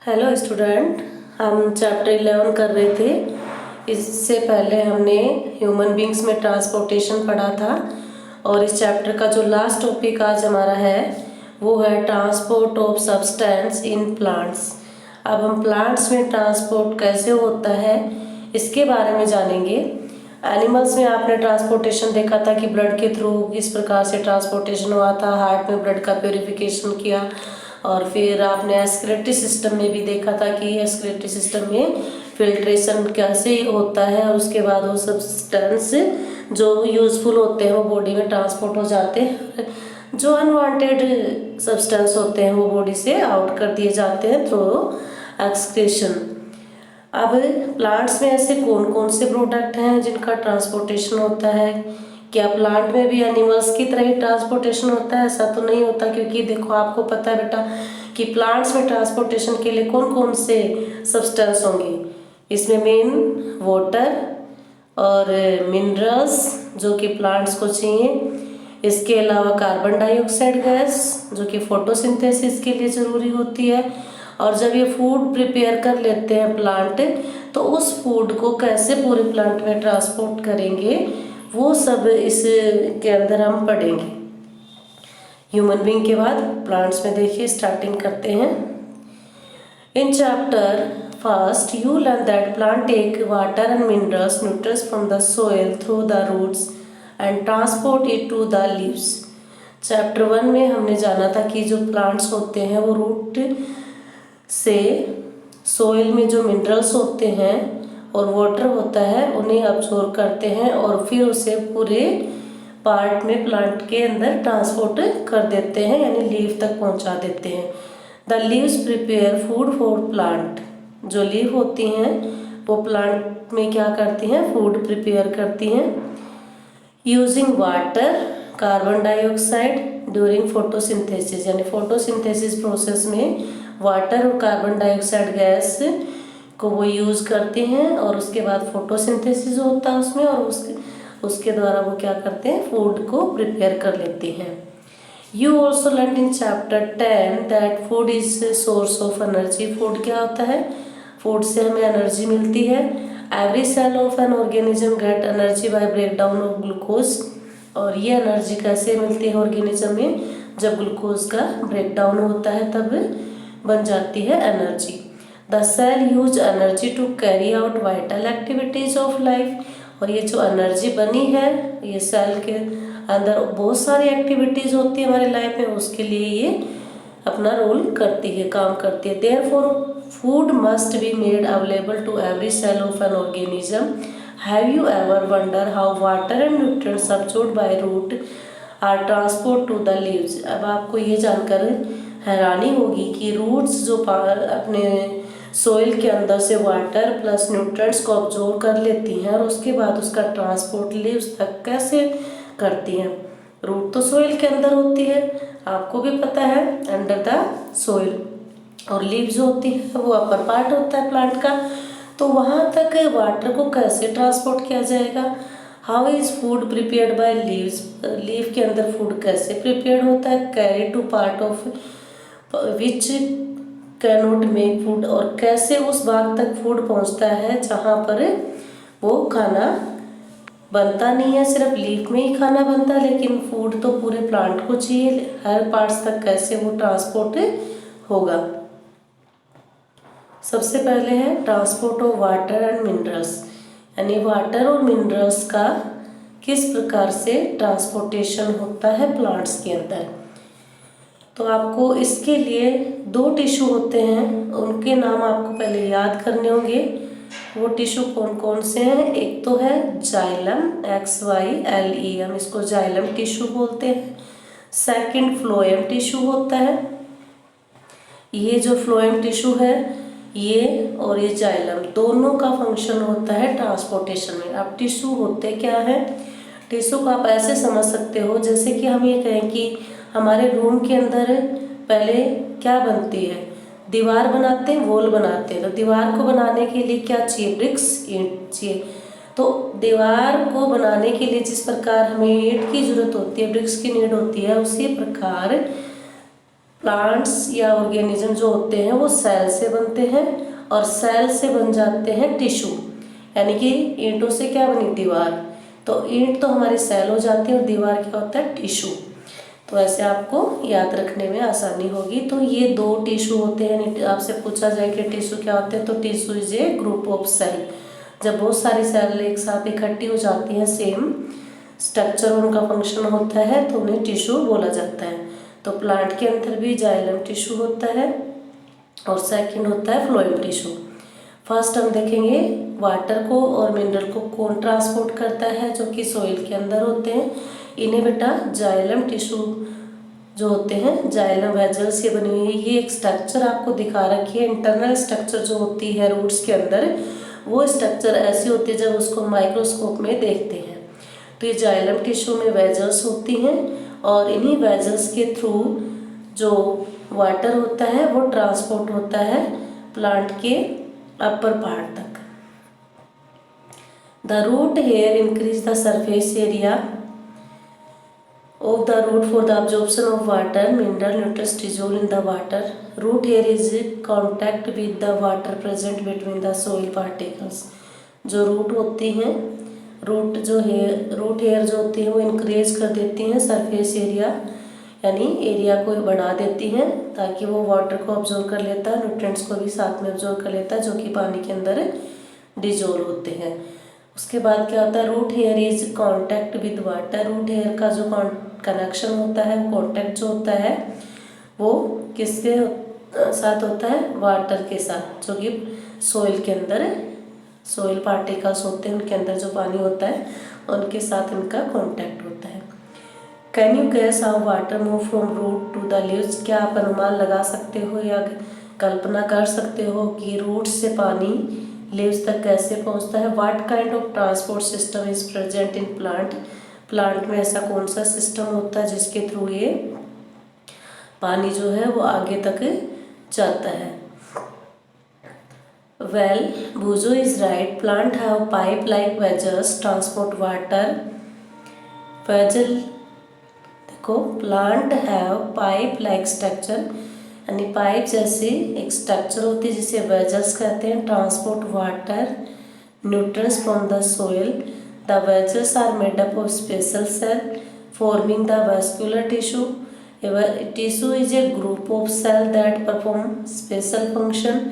Hello student, हम chapter 11 कर रहे थे। इससे पहले हमने ह्यूमन बींग्स में ट्रांसपोर्टेशन पढ़ा था और इस चैप्टर का जो लास्ट टॉपिक आज हमारा है वो है transport of substance in plants. अब हम प्लांट्स में ट्रांसपोर्ट कैसे होता है इसके बारे में जानेंगे। एनिमल्स में आपने ट्रांसपोर्टेशन देखा था कि ब्लड के थ्रू किस प्रकार से ट्रांसपोर्टेशन हुआ था, हार्ट में ब्लड का प्योरिफिकेशन किया। और फिर आपने एस्क्रेटरी सिस्टम में भी देखा था कि एस्क्रेटरी सिस्टम में फिल्ट्रेशन कैसे होता है और उसके बाद वो सब्सटेंस जो यूज़फुल होते हैं वो बॉडी में ट्रांसपोर्ट हो जाते हैं, जो अनवांटेड सब्सटेंस होते हैं वो बॉडी से आउट कर दिए जाते हैं थ्रू एक्सक्रीशन। अब प्लांट्स में ऐसे कौन कौन से प्रोडक्ट हैं जिनका ट्रांसपोर्टेशन होता है? क्या प्लांट में भी एनिमल्स की तरह ही ट्रांसपोर्टेशन होता है? ऐसा तो नहीं होता, क्योंकि देखो आपको पता है बेटा कि प्लांट्स में ट्रांसपोर्टेशन के लिए कौन कौन से सब्सटेंस होंगे। इसमें मेन वाटर और मिनरल्स जो कि प्लांट्स को चाहिए, इसके अलावा कार्बन डाइऑक्साइड गैस जो कि फोटोसिंथेसिस के लिए ज़रूरी होती है। और जब ये फूड प्रिपेयर कर लेते हैं प्लांट, तो उस फूड को कैसे पूरे प्लांट में ट्रांसपोर्ट करेंगे वो सब इस के अंदर हम पढ़ेंगे। ह्यूमन बीइंग के बाद प्लांट्स में देखिए स्टार्टिंग करते हैं। In chapter first you learn that plant take water and minerals nutrients from the soil through the roots and transport it to the leaves. Chapter 1 में हमने जाना था कि जो प्लांट्स होते हैं वो रूट से सोइल में जो मिनरल्स होते हैं और वाटर होता है उन्हें अब्सॉर्ब करते हैं और फिर उसे पूरे पार्ट में प्लांट के अंदर ट्रांसपोर्ट कर देते हैं, यानी लीव तक पहुंचा देते हैं। The leaves prepare food for plant. जो लीव होती हैं वो प्लांट में क्या करती हैं? फूड प्रिपेयर करती हैं using water, carbon dioxide during photosynthesis, यानी फोटोसिंथेसिस प्रोसेस में वाटर और कार्बन डाइऑक्साइड गैस को वो यूज़ करते हैं और उसके बाद फोटोसिंथेसिस होता है उसमें, और उसके द्वारा वो क्या करते हैं? फूड को प्रिपेयर कर लेते हैं। You also learn in chapter 10 that food is source of energy. Food क्या होता है? फूड से हमें एनर्जी मिलती है। Every cell of an organism get energy by break down of glucose. और ये एनर्जी कैसे मिलती है ऑर्गेनिज्म में? जब ग्लूकोज का ब्रेक डाउन होता है तब बन जाती है energy. The cell use energy to carry out vital activities of life. और ये जो एनर्जी बनी है ये सेल के अंदर बहुत सारी एक्टिविटीज होती है हमारी लाइफ में, उसके लिए ये अपना रोल करती है, काम करती है। Therefore food must be made available to every cell of an organism. Have you ever wonder how water and nutrients absorbed by root are transport to the leaves. अब आपको ये जानकर हैरानी होगी कि रूट्स जो अपने सोइल के अंदर से वाटर प्लस न्यूट्रिएंट्स को अब्सॉर्ब कर लेती हैं और उसके बाद उसका ट्रांसपोर्ट लीव्स तक कैसे करती हैं। रूट तो सोइल के अंदर होती है, आपको भी पता है, अंडर द सोइल। और लीव्स जो होती है वो अपर पार्ट होता है प्लांट का, तो वहाँ तक वाटर को कैसे ट्रांसपोर्ट किया जाएगा? How is food prepared by leaves. Leave के अंदर फूड कैसे प्रिपेयर्ड होता है? Carry to part of which can not make food. और कैसे उस भाग तक फूड पहुंचता है जहाँ पर वो खाना बनता नहीं है, सिर्फ लीफ में ही खाना बनता है, लेकिन फूड तो पूरे प्लांट को चाहिए, हर पार्ट्स तक कैसे वो ट्रांसपोर्ट होगा। सबसे पहले है transport of water and minerals, यानी वाटर और मिनरल्स का किस प्रकार से ट्रांसपोर्टेशन होता है प्लांट्स के अंदर। तो आपको इसके लिए 2 टिश्यू होते हैं, उनके नाम आपको पहले याद करने होंगे। वो टिश्यू कौन कौन से हैं? एक तो है जाइलम, XYLE, हम इसको जाइलम टिश्यू बोलते हैं। सेकंड फ्लोएम टिश्यू होता है। ये जो फ्लोएम टिश्यू है ये और ये जाइलम दोनों का फंक्शन होता है ट्रांसपोर्टेशन में। अब टिश्यू होते क्या है? टिश्यू को आप ऐसे समझ सकते हो जैसे कि हम ये कहें कि हमारे रूम के अंदर पहले क्या बनती है? दीवार बनाते हैं, वॉल बनाते हैं। तो दीवार को बनाने के लिए क्या चाहिए? ब्रिक्स, ईंट चाहिए। तो दीवार को बनाने के लिए जिस प्रकार हमें ईंट की जरूरत होती है, ब्रिक्स की नीड होती है, उसी प्रकार प्लांट्स या ऑर्गेनिज्म जो होते हैं वो सेल से बनते हैं और सेल से बन जाते हैं टिश्यू, यानी कि ईंटों से क्या बनी, दीवार। तो ईंट तो हमारी सेल हो जाती है और दीवार क्या होता है, टिश्यू। तो ऐसे आपको याद रखने में आसानी होगी। तो ये दो टिश्यू होते हैं। आपसे पूछा जाए कि टिश्यू क्या होते हैं, तो tissue is a group of cell. जब बहुत सारी सेल एक साथ इकट्ठी हो जाती हैं, सेम स्ट्रक्चर उनका फंक्शन होता है, तो उन्हें टिश्यू बोला जाता है। तो प्लांट के अंदर भी जाइलम टिश्यू होता है और सेकंड होता है फ्लोएम टिश्यू। फर्स्ट हम देखेंगे वाटर को और मिनरल को कौन ट्रांसपोर्ट करता है, जो कि सॉइल के अंदर होते हैं। इन्हें बेटा जाइलम टिश्यू जो होते हैं, जाइलम वेजल से बनी हुई है। ये एक स्ट्रक्चर आपको दिखा रखी है। इंटरनल स्ट्रक्चर जो होती है रूट्स के अंदर, वो स्ट्रक्चर ऐसी होती है जब उसको माइक्रोस्कोप में देखते हैं। तो ये जाइलम टिश्यू में वेजल्स होती हैं और इन्हीं वेजल्स के थ्रू जो वाटर होता है वो ट्रांसपोर्ट होता है प्लांट के अपर पार्ट तक। The root hair increase the surface area of the root for the absorption of water, mineral nutrients dissolved in the water. Root hair is contact with the water present between the soil particles. जो root होती हैं, root hair जो होती है वो increase कर देती हैं सरफेस एरिया, यानी एरिया को बढ़ा देती हैं ताकि वो वाटर को ऑब्जॉर्व कर लेता है, न्यूट्रिएंट्स को भी साथ में ऑब्जॉर्व कर लेता है जो कि पानी के अंदर डिजोल्व होते हैं। उसके बाद क्या होता है, root hair is contact with water. Root hair का जो कनेक्शन होता है, कांटेक्ट जो होता है वो किसके साथ होता है, वाटर के साथ, जो कि सॉइल के अंदर सॉइल पार्टिकल्स होते हैं उनके अंदर जो पानी होता है उनके साथ इनका कांटेक्ट होता है। Can you guess how water move from root to the leaves. क्या आप अनुमान लगा सकते हो या कल्पना कर सकते हो कि रूट से पानी लीव्स तक कैसे पहुंचता है। What kind of transport system is present in plant. Plant में ऐसा कौन सा सिस्टम होता है जिसके थ्रू ये पानी जो है वो आगे तक जाता है। वेल भूजो is right, plant have pipe like vessels transport water. Vessel देखो, plant have pipe like structure, यानी पाइप जैसी एक स्ट्रक्चर होती है जिसे वेजल्स कहते हैं, transport water nutrients from the soil. The vessels are made up of special cell forming the vascular tissue. Tissue is a group of cell that perform special function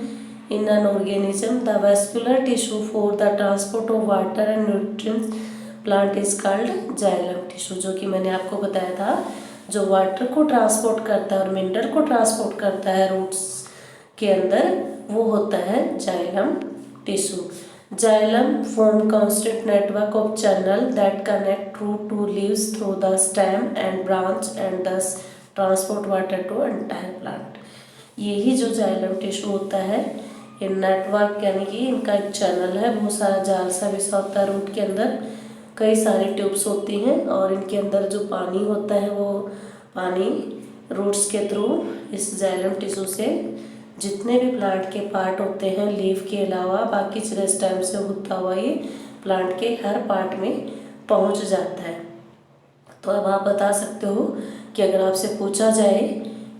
in an organism. The vascular tissue for the transport of water and nutrients plant is called xylem tissue. जो कि मैंने आपको बताया था, जो water को transport करता है और मिनरल को ट्रांसपोर्ट करता है रूट्स के अंदर, वो होता है xylem tissue. Xylem form constant network of channel that connect root to leaves through the stem and branch and thus transport water to entire plant. यही जो जाइलम टिश्यू होता है, ये नेटवर्क यानी कि इनका एक चैनल है, बहुत सारा जाल सा बिछा होता है रूट के अंदर, कई सारी ट्यूब्स होती हैं और इनके अंदर जो पानी होता है वो पानी रूट्स के थ्रू इस जाइलम टिश्यू से जितने भी प्लांट के पार्ट होते हैं, लीफ के अलावा बाकी सारे स्टेम से होता हुआ ये प्लांट के हर पार्ट में पहुंच जाता है। तो अब आप बता सकते हो कि अगर आपसे पूछा जाए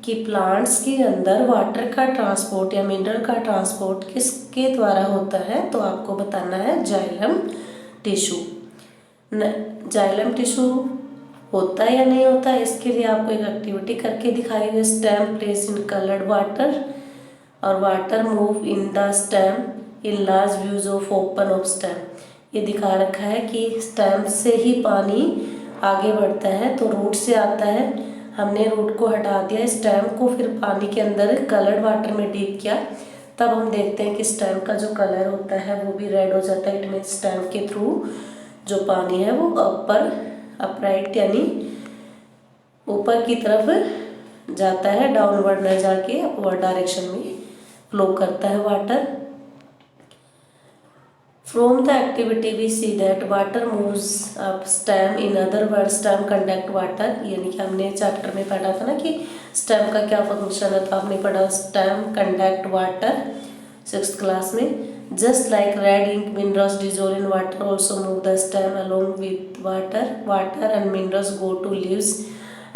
कि प्लांट्स के अंदर वाटर का ट्रांसपोर्ट या मिनरल का ट्रांसपोर्ट किसके द्वारा होता है, तो आपको बताना है जाइलम टिश्यू। जाइलम टिश्यू होता है या नहीं होता है, इसके लिए आपको एक एक्टिविटी करके दिखाई हुई। Stem place in coloured water और water move in the stem in large views of open of stem. ये दिखा रखा है कि स्टेम से ही पानी आगे बढ़ता है, तो रूट से आता है, हमने रूट को हटा दिया, स्टेम को फिर पानी के अंदर कलर्ड वाटर में डीप किया, तब हम देखते हैं कि स्टेम का जो कलर होता है वो भी रेड हो जाता है। इट मीन स्टेम के थ्रू जो पानी है वो अपराइट यानी ऊपर की तरफ जाता है, डाउनवर्ड न जाके अपवर्ड डायरेक्शन में फ्लो करता है water. From the activity we see that water moves up stem, in other word stem conduct water. यानी कि हमने चैप्टर में पढ़ा था ना कि स्टेम का क्या फंक्शन है, तो आपने पढ़ा stem conduct water 6th class में। Just like red ink, minerals dissolve in water also move the stem along with water. Water and minerals go to leaves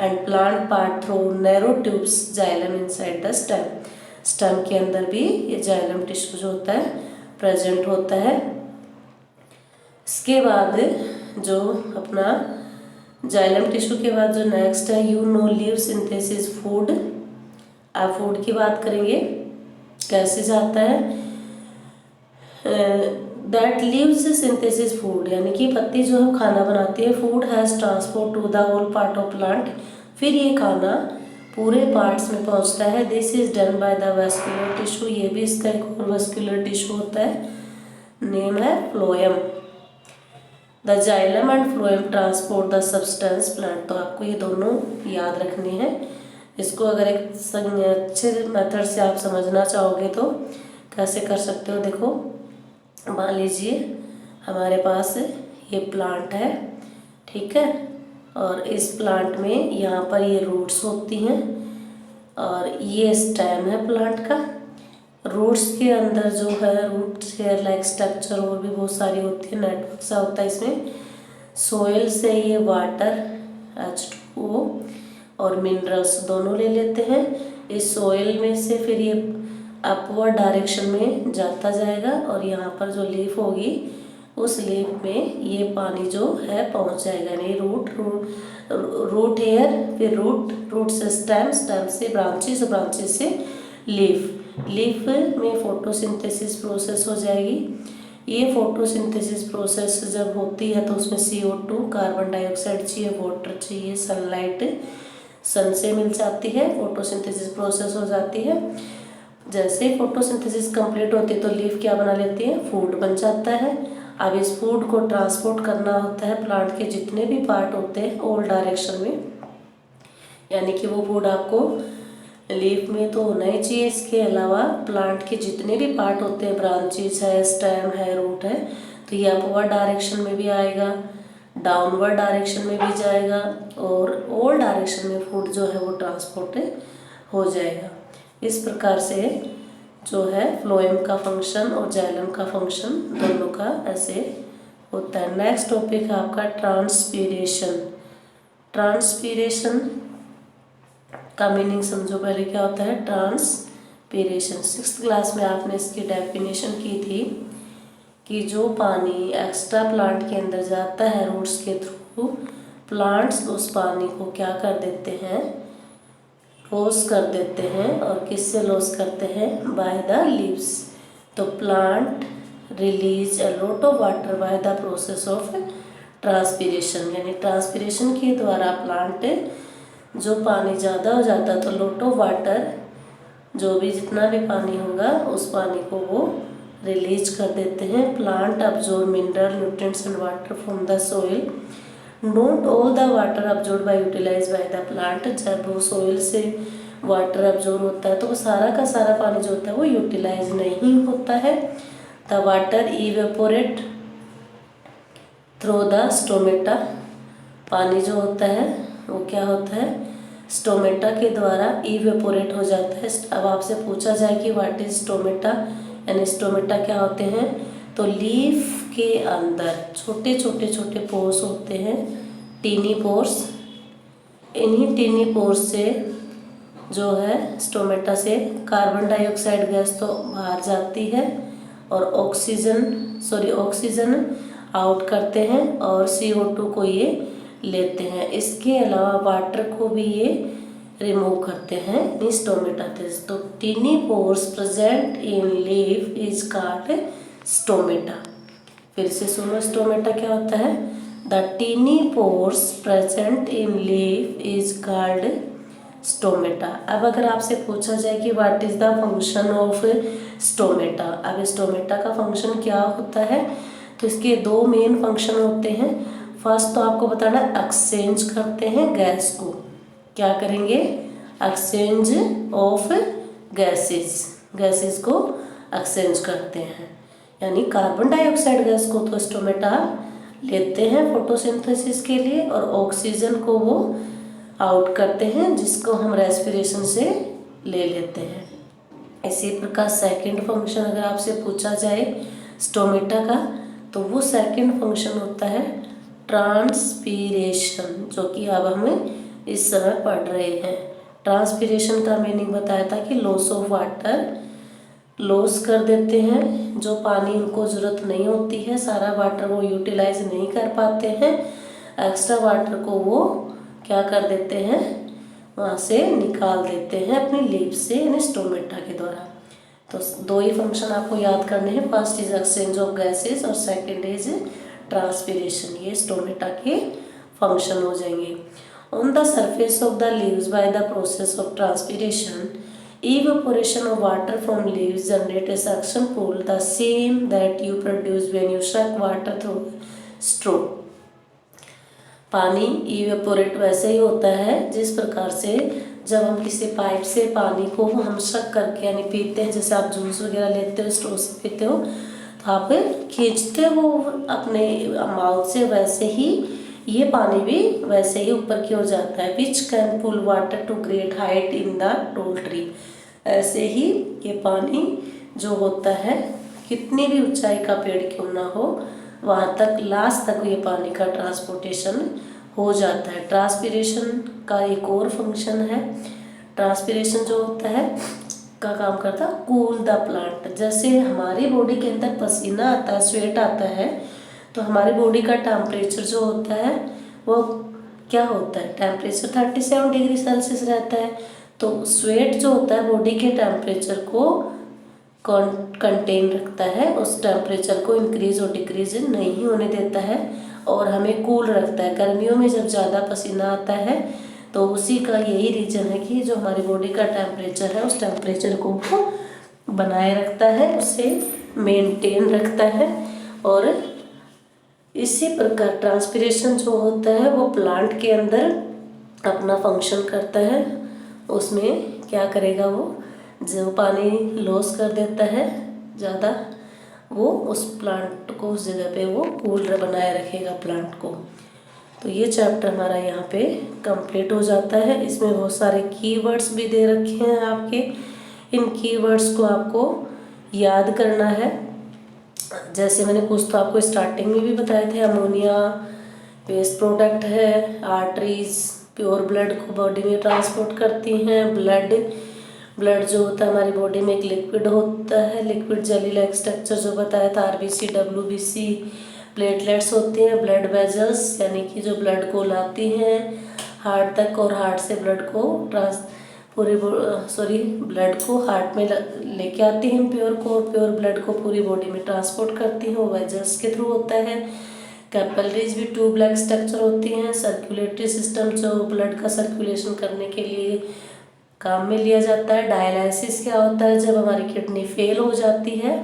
and plant part through narrow tubes xylem inside the stem. Stem के अंदर भी ये xylem tissue जो होता है present होता है। इसके बाद जो अपना जाइलम टिश्यू के बाद जो नेक्स्ट है लीव सिंथेसिस फूड। आप फूड की बात करेंगे कैसे जाता है। दैट लीव्स सिंथेसिस फूड, यानी कि पत्ती जो है खाना बनाती है। Food has transport to the whole part of plant, फिर ये खाना पूरे पार्ट्स में पहुंचता है। This is done by the vascular tissue, ये भी इसका एक और वेस्कुलर टिश्यू होता है, नेम है phloem. The xylem and phloem transport the substance plant. तो आपको ये दोनों याद रखने हैं। इसको अगर एक अच्छे मेथड से आप समझना चाहोगे तो कैसे कर सकते हो। देखो मान लीजिए हमारे पास ये प्लांट है, ठीक है, और इस प्लांट में यहाँ पर ये रूट्स होती हैं और ये स्टेम है प्लांट का। रूट्स के अंदर जो है रूट हेयर लाइक स्ट्रक्चर और भी बहुत सारी होती है, नेटवर्क सा होता है इसमें। सोइल से ये वाटर H2O और मिनरल्स दोनों ले लेते हैं। इस सोइल में से फिर ये अपवर्ड डायरेक्शन में जाता जाएगा और यहाँ पर जो लीफ होगी उस लीफ में ये पानी जो है पहुँच जाएगा। यानी रूट हेयर, फिर रूट से स्टेम, स्टेम से ब्रांचेस, ब्रांचेस से लीफ में फोटोसिंथेसिस प्रोसेस हो जाएगी। ये फोटोसिंथेसिस प्रोसेस जब होती है तो उसमें CO2 कार्बन डाइऑक्साइड चाहिए, वाटर चाहिए, सनलाइट सन से मिल जाती है, फोटोसिंथेसिस प्रोसेस हो जाती है। जैसे ही फोटोसिंथेसिस कंप्लीट होती है तो लीफ क्या बना लेती है, फूड बन जाता है। अब इस फूड को ट्रांसपोर्ट करना होता है प्लांट के जितने भी पार्ट होते हैं ऑल डायरेक्शन में, यानी कि वो फूड आपको लीफ में तो होना ही चाहिए। इसके अलावा प्लांट के जितने भी पार्ट होते हैं, ब्रांचेस है, स्टेम है, रूट है, तो ये अपवर्ड डायरेक्शन में भी आएगा, डाउनवर्ड डायरेक्शन में भी जाएगा और ऑल डायरेक्शन में फूड जो है वो ट्रांसपोर्ट हो जाएगा। इस प्रकार से जो है फ्लोएम का फंक्शन और जाइलम का फंक्शन दोनों का ऐसे होता है। नेक्स्ट टॉपिक है आपका ट्रांसपीरेशन। ट्रांसपीरेशन का मीनिंग समझो पहले क्या होता है। ट्रांसपीरेशन 6th क्लास में आपने इसकी डेफिनेशन की थी कि जो पानी एक्स्ट्रा प्लांट के अंदर जाता है रूट्स के थ्रू, प्लांट्स उस पानी को क्या कर देते हैं, लॉस कर देते हैं। और किससे लॉस करते हैं, बाय द लीव्स। तो plant release a lot of water by the process of transpiration, यानी ट्रांसपीरेशन के द्वारा प्लांट जो पानी ज़्यादा हो जाता है तो लॉट ऑफ वाटर, जो भी जितना भी पानी होगा उस पानी को वो रिलीज कर देते हैं। Plant absorb mineral nutrients and water from the soil. Not all the water absorb by utilise by the plant. जब वो सोइल से वाटर अब्जॉर्ब होता है तो वो सारा का सारा पानी जो होता है वो यूटिलाइज नहीं होता है। The water evaporate through the stomata. पानी जो होता है वो क्या होता है, स्टोमेटा के द्वारा इवेपोरेट हो जाता है। अब आपसे पूछा जाए कि व्हाट इज स्टोमेटा, यानी स्टोमेटा क्या होते हैं, तो लीफ के अंदर छोटे छोटे पोर्स होते हैं, टीनी पोर्स। इन्हीं टीनी पोर्स से जो है स्टोमेटा से कार्बन डाइऑक्साइड गैस तो बाहर जाती है और ऑक्सीजन आउट करते हैं और CO2 को ये लेते हैं। इसके अलावा वाटर को भी ये रिमूव करते हैं स्टोमेटाथिस। तो tiny pores present in leaf is called stomata. फिर से सुनो, स्टोमेटा क्या होता है, the tiny pores present in leaf is called stomata. अब अगर आपसे पूछा जाए कि what is the function of stomata, अब स्टोमेटा का फंक्शन क्या होता है, तो इसके दो मेन फंक्शन होते हैं। फर्स्ट तो आपको बताना, एक्सचेंज करते हैं गैस को, क्या करेंगे, एक्सचेंज ऑफ गैसेस को एक्सचेंज करते हैं। यानी कार्बन डाइऑक्साइड गैस को तो स्टोमेटा लेते हैं फोटोसिंथेसिस के लिए और ऑक्सीजन को वो आउट करते हैं, जिसको हम रेस्पिरेशन से ले लेते हैं। इसी प्रकार सेकंड फंक्शन अगर आपसे पूछा जाए स्टोमेटा का, तो वो सेकंड फंक्शन होता है ट्रांसपीरेशन, जो कि अब हम इस समय पढ़ रहे हैं। ट्रांसपीरेशन का मीनिंग बताया था कि लॉस ऑफ वाटर, लॉस कर देते हैं, जो पानी उनको ज़रूरत नहीं होती है, सारा वाटर वो यूटिलाइज नहीं कर पाते हैं, एक्स्ट्रा वाटर को वो क्या कर देते हैं, वहाँ से निकाल देते हैं अपनी लीव से, यानी स्टोमेटा के द्वारा। तो दो ही फंक्शन आपको याद करने हैं, first is exchange of gases और सेकेंड इज ट्रांसपीरेशन। ये स्टोमेटा के फंक्शन हो जाएंगे। On the surface of the leaves by the process of transpiration, evaporation of water from leaves generate a suction pool, the same that you produce when you suck water through straw। पानी evaporate वैसे ही होता है जिस प्रकार से जब हम किसी पाइप से पानी को हम शक करके यानी पीते हैं, जैसे आप जूस वगैरह लेते हो स्ट्रॉ से पीते हो तो आप खींचते हो अपने माउथ से, वैसे ही ये पानी भी वैसे ही ऊपर की ओर जाता है। Which can pull water to great height in the tall tree. ऐसे ही ये पानी जो होता है कितनी भी ऊंचाई का पेड़ क्यों ना हो, वहाँ तक लास्ट तक ये पानी का ट्रांसपोर्टेशन हो जाता है। ट्रांसपीरेशन का एक और फंक्शन है। ट्रांसपीरेशन जो होता है का काम करता है कूल द प्लांट। जैसे हमारी बॉडी के अंदर पसीना आता है, स्वेट आता है, तो हमारी बॉडी का टेम्परेचर जो होता है वो क्या होता है, टेम्परेचर 37 डिग्री सेल्सियस रहता है। तो स्वेट जो होता है बॉडी के टेम्परेचर को कंटेन रखता है, उस टेम्परेचर को इंक्रीज और डिक्रीज नहीं होने देता है और हमें कूल रखता है। गर्मियों में जब ज़्यादा पसीना आता है तो उसी का यही रीज़न है कि जो हमारी बॉडी का टेम्परेचर है उस टेम्परेचर को वो बनाए रखता है, उसे मेंटेन रखता है। और इसी प्रकार ट्रांसपीरेशन जो होता है वो प्लांट के अंदर अपना फंक्शन करता है। उसमें क्या करेगा, वो जो पानी लॉस कर देता है ज़्यादा, वो उस प्लांट को उस जगह पे वो कूल बनाए रखेगा प्लांट को। तो ये चैप्टर हमारा यहाँ पे कंप्लीट हो जाता है। इसमें बहुत सारे कीवर्ड्स भी दे रखे हैं आपके, इन कीवर्ड्स को आपको याद करना है। जैसे मैंने कुछ तो आपको स्टार्टिंग में भी बताए थे, अमोनिया वेस्ट प्रोडक्ट है, आर्टरीज प्योर ब्लड को बॉडी में ट्रांसपोर्ट करती हैं, ब्लड जो होता है हमारी बॉडी में एक लिक्विड होता है, लिक्विड जेली लाइक स्ट्रक्चर जो बताया था, आरबीसी डब्ल्यूबीसी, प्लेटलेट्स होती हैं, ब्लड वेजल्स यानी कि जो ब्लड को लाती हैं हार्ट तक और हार्ट से ब्लड को ब्लड को हार्ट में लेके आती हैं प्योर को, और प्योर ब्लड को पूरी बॉडी में ट्रांसपोर्ट करती हैं, वो वेजल्स के थ्रू होता है। कैपिलरीज भी ट्यूब लाइक स्ट्रक्चर होती हैं। सर्कुलेटरी सिस्टम जो ब्लड का सर्कुलेशन करने के लिए काम में लिया जाता है। डायलिसिस क्या होता है, जब हमारी किडनी फेल हो जाती है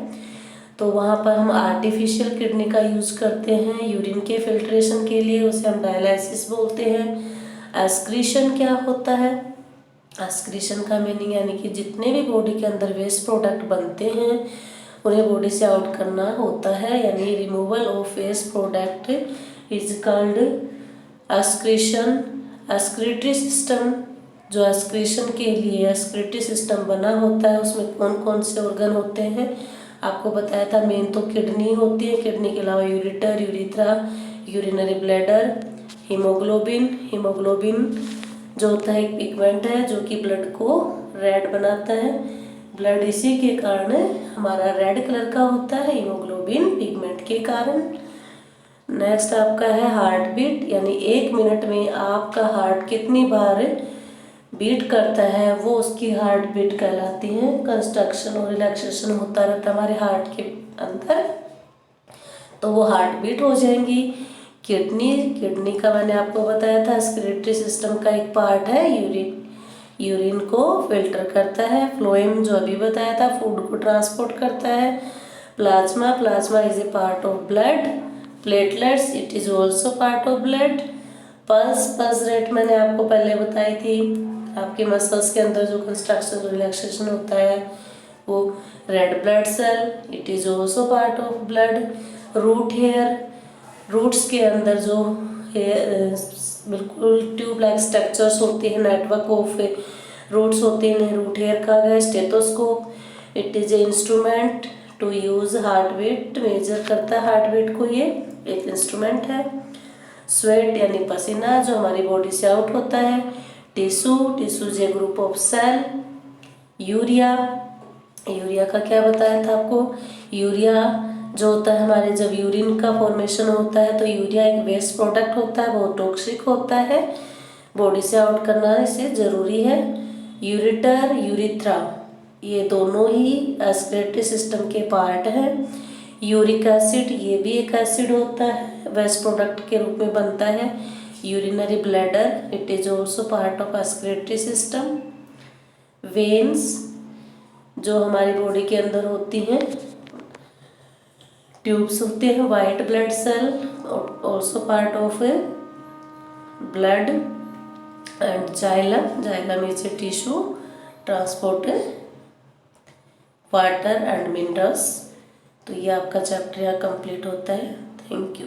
तो वहाँ पर हम आर्टिफिशियल किडनी का यूज़ करते हैं यूरिन के फिल्ट्रेशन के लिए, उसे हम डायलिसिस बोलते हैं। एस्क्रीशन क्या होता है, एस्क्रीशन का मीनिंग यानी कि जितने भी बॉडी के अंदर वेस्ट प्रोडक्ट बनते हैं उन्हें बॉडी से आउट करना होता है, यानी removal of waste product is called excretion. Excretory system, जो एस्क्रीशन के लिए एस्क्रीटरी सिस्टम बना होता है उसमें कौन कौन से ऑर्गन होते हैं आपको बताया था। मेन तो किडनी होती है, किडनी के अलावा ureter, urethra, urinary bladder, haemoglobin जो होता है एक पिगमेंट है जो कि ब्लड को रेड बनाता है। ब्लड इसी के कारण हमारा रेड कलर का होता है, हीमोग्लोबिन पिगमेंट के कारण। नेक्स्ट आपका है हार्ट बीट, यानी 1 मिनट में आपका हार्ट कितनी बार बीट करता है वो उसकी हार्ट बीट कहलाती है। कंस्ट्रक्शन और रिलैक्सेशन होता रहता है हमारे हार्ट के अंदर तो वो हार्ट बीट हो जाएंगी। किडनी का मैंने आपको बताया था एक्सक्रीटरी सिस्टम का एक पार्ट है, यूरिन को फिल्टर करता है। फ्लोएम जो अभी बताया था फूड को ट्रांसपोर्ट करता है। Plasma is a part of blood. Platelets it is also part of blood. Pulse rate मैंने आपको पहले बताई थी, आपके मसल्स के अंदर जो कंस्ट्रक्शन रिलैक्सेशन होता है वो red blood cell it is also part of blood. Root hair, roots के अंदर जो बिल्कुल ट्यूब लाइक स्ट्रक्चर्स होती है, नेटवर्क ऑफ रूट्स होते हैं, रूट हेयर का है। Stethoscope it is a instrument to use heart beat, measure करता है हार्ट बीट को, ये एक इंस्ट्रूमेंट है। स्वेट यानी पसीना जो हमारी बॉडी से आउट होता है। Tissue, tissues a group of cell. Urea, urea का क्या बताया था आपको, यूरिया जो होता है हमारे, जब यूरिन का फॉर्मेशन होता है तो यूरिया एक वेस्ट प्रोडक्ट होता है, बहुत टॉक्सिक होता है, बॉडी से आउट करना इसे जरूरी है। यूरेटर, यूरिथ्रा, ये दोनों ही एस्क्रेटरी सिस्टम के पार्ट हैं। यूरिक एसिड, ये भी एक एसिड होता है, वेस्ट प्रोडक्ट के रूप में बनता है। Urinary bladder, it is also part of excretory system. Veins जो हमारी बॉडी के अंदर होती हैं, ट्यूब्स होते हैं। White blood cell also part of a blood. And xylem, xylem is a tissue transport water and minerals. तो ये आपका चैप्टर यहाँ कंप्लीट होता है। Thank you.